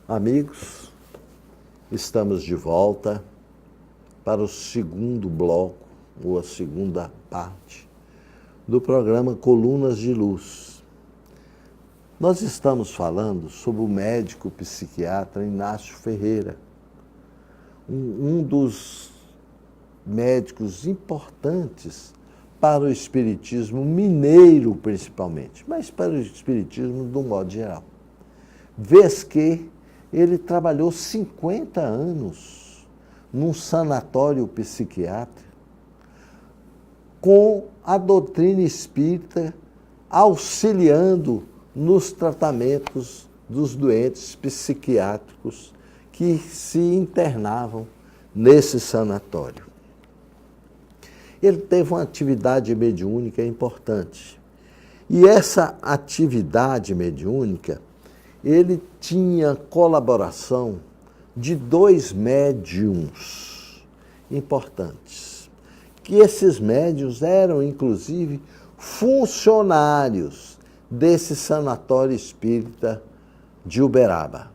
Amigos, estamos de volta para o segundo bloco, ou a segunda parte, do programa Colunas de Luz. Nós estamos falando sobre o médico psiquiatra Inácio Ferreira, um dos médicos importantes para o espiritismo mineiro, principalmente, mas para o espiritismo de um modo geral. Vez que ele trabalhou 50 anos num sanatório psiquiátrico com a doutrina espírita auxiliando nos tratamentos dos doentes psiquiátricos que se internavam nesse sanatório. Ele teve uma atividade mediúnica importante. E essa atividade mediúnica, ele tinha colaboração de 2 médiuns importantes, que esses médiuns eram, inclusive, funcionários desse sanatório espírita de Uberaba.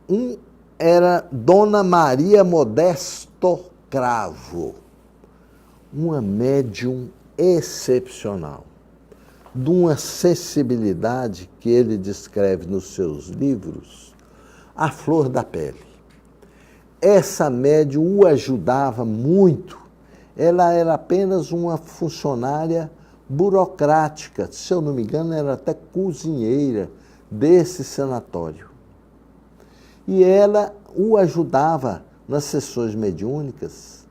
Um era Dona Maria Modesto Cravo, uma médium excepcional, de uma sensibilidade que ele descreve nos seus livros, à flor da pele. Essa médium o ajudava muito. Ela era apenas uma funcionária burocrática, se eu não me engano, era até cozinheira desse sanatório. E ela o ajudava nas sessões mediúnicas,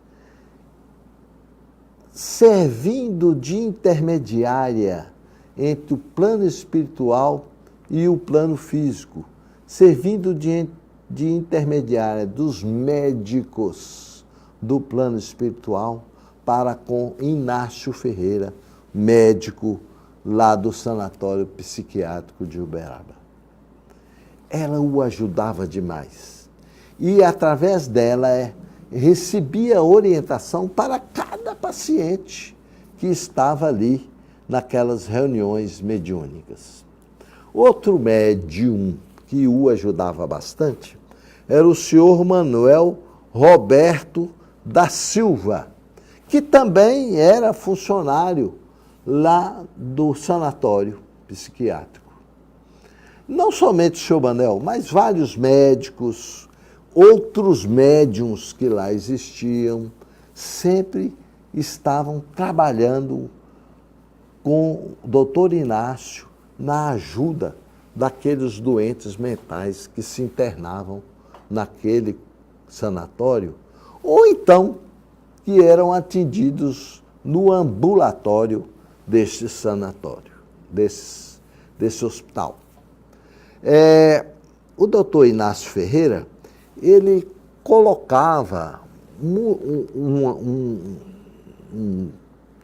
servindo de intermediária entre o plano espiritual e o plano físico, servindo de intermediária dos médicos do plano espiritual para com Inácio Ferreira, médico lá do Sanatório Psiquiátrico de Uberaba. Ela o ajudava demais. E, através dela, recebia orientação para cada paciente que estava ali naquelas reuniões mediúnicas. Outro médium que o ajudava bastante era o senhor Manuel Roberto da Silva, que também era funcionário lá do sanatório psiquiátrico. Não somente o senhor Manuel, mas vários médicos, outros médiums que lá existiam, sempre estavam trabalhando com o doutor Inácio na ajuda daqueles doentes mentais que se internavam naquele sanatório, ou então que eram atendidos no ambulatório deste sanatório, desse hospital. O doutor Inácio Ferreira, ele colocava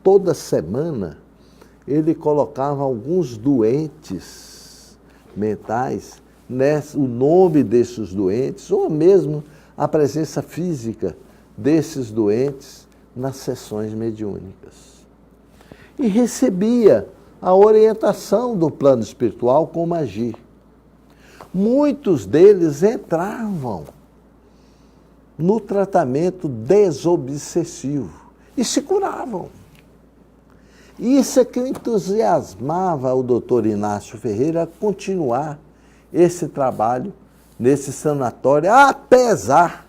toda semana, ele colocava alguns doentes mentais, o nome desses doentes, ou mesmo a presença física desses doentes nas sessões mediúnicas. E recebia a orientação do plano espiritual como agir. Muitos deles entravam no tratamento desobsessivo e se curavam. Isso é que entusiasmava o doutor Inácio Ferreira a continuar esse trabalho nesse sanatório, apesar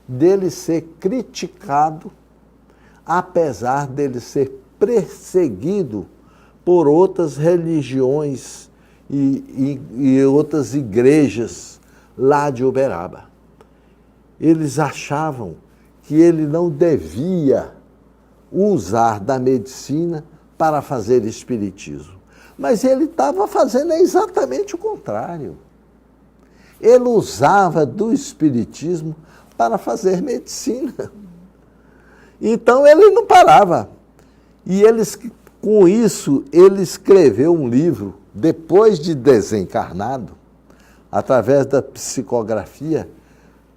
dele ser criticado, apesar dele ser perseguido por outras religiões e outras igrejas lá de Uberaba. Eles achavam que ele não devia usar da medicina para fazer espiritismo. Mas ele estava fazendo exatamente o contrário. Ele usava do espiritismo para fazer medicina. Então ele não parava. E com isso, ele escreveu um livro, depois de desencarnado, através da psicografia.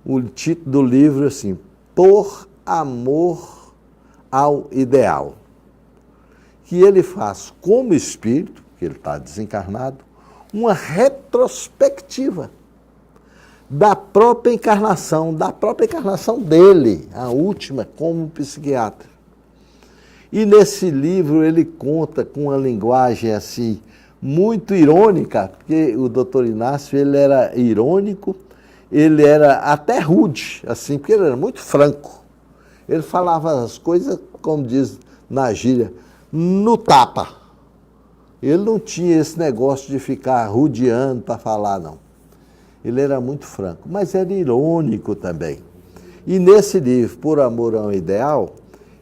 O título do livro é assim: Por amor ao ideal, que ele faz como espírito, que ele está desencarnado, uma retrospectiva da própria encarnação dele, a última, como psiquiatra. E nesse livro ele conta com uma linguagem assim, muito irônica, porque o doutor Inácio ele era irônico, ele era até rude, assim, porque ele era muito franco. Ele falava as coisas, como diz na gíria, no tapa. Ele não tinha esse negócio de ficar rodeando para falar, não. Ele era muito franco, mas era irônico também. E nesse livro, Por Amor ao Ideal,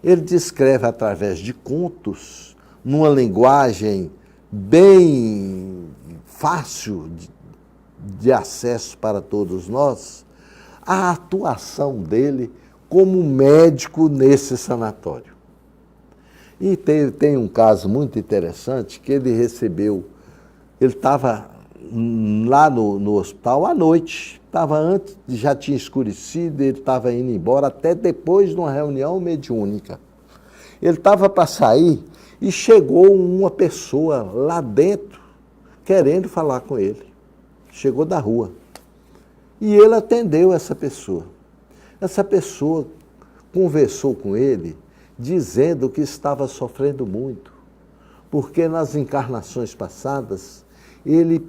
ele descreve através de contos, numa linguagem bem fácil de acesso para todos nós, a atuação dele como médico nesse sanatório. E tem um caso muito interessante que ele recebeu, ele estava lá no hospital à noite, já tinha escurecido, ele estava indo embora até depois de uma reunião mediúnica. Ele estava para sair e chegou uma pessoa lá dentro querendo falar com ele. Chegou da rua. E ele atendeu essa pessoa. Essa pessoa conversou com ele dizendo que estava sofrendo muito, porque nas encarnações passadas ele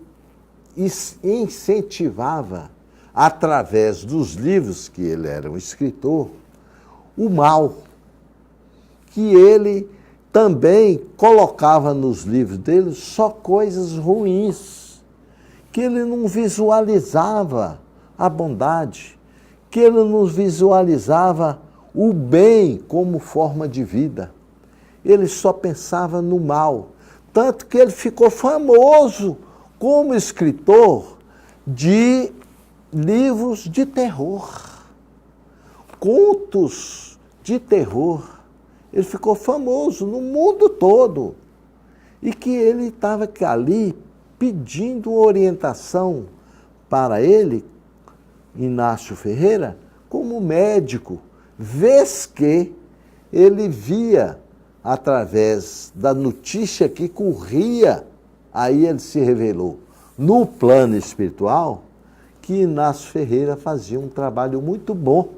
incentivava, através dos livros que ele era um escritor, o mal, que ele também colocava nos livros dele só coisas ruins, que ele não visualizava a bondade, que ele não visualizava o bem como forma de vida. Ele só pensava no mal, tanto que ele ficou famoso como escritor de livros de terror, contos de terror. Ele ficou famoso no mundo todo. E que ele estava ali pedindo orientação para ele, Inácio Ferreira, como médico, vez que ele via, através da notícia que corria, aí ele se revelou, no plano espiritual, que Inácio Ferreira fazia um trabalho muito bom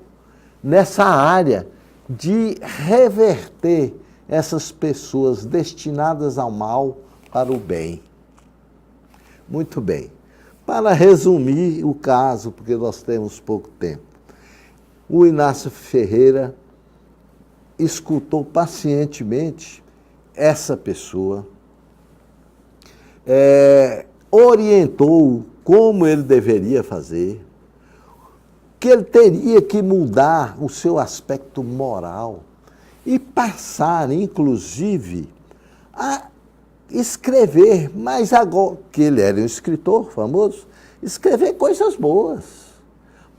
nessa área de reverter essas pessoas destinadas ao mal para o bem. Muito bem. Para resumir o caso, porque nós temos pouco tempo, o Inácio Ferreira escutou pacientemente essa pessoa, orientou como ele deveria fazer, que ele teria que mudar o seu aspecto moral e passar, inclusive, a escrever, mas agora, que ele era um escritor famoso, escrever coisas boas,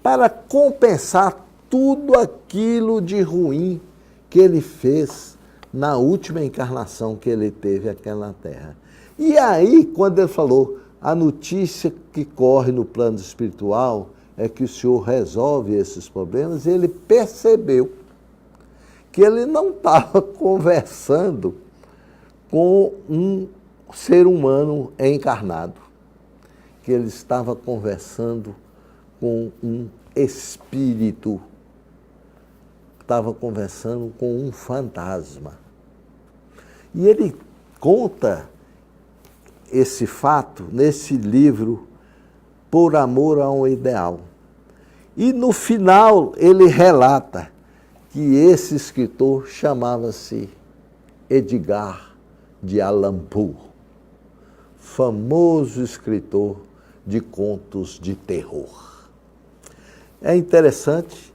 para compensar tudo aquilo de ruim que ele fez na última encarnação que ele teve aqui na Terra. E aí, quando ele falou, a notícia que corre no plano espiritual é que o Senhor resolve esses problemas, ele percebeu que ele não estava conversando com um ser humano encarnado, que ele estava conversando com um espírito, estava conversando com um fantasma. E ele conta esse fato nesse livro, Por Amor a um Ideal. E no final ele relata que esse escritor chamava-se Edgar de Allan Poe, famoso escritor de contos de terror. É interessante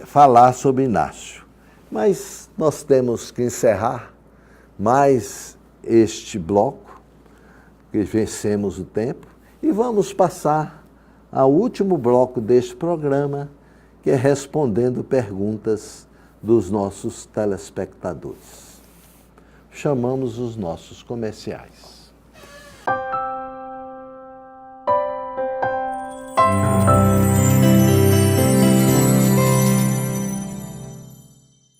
falar sobre Inácio, mas nós temos que encerrar mais este bloco, que vencemos o tempo, e vamos passar ao último bloco deste programa, que é respondendo perguntas dos nossos telespectadores. Chamamos os nossos comerciais.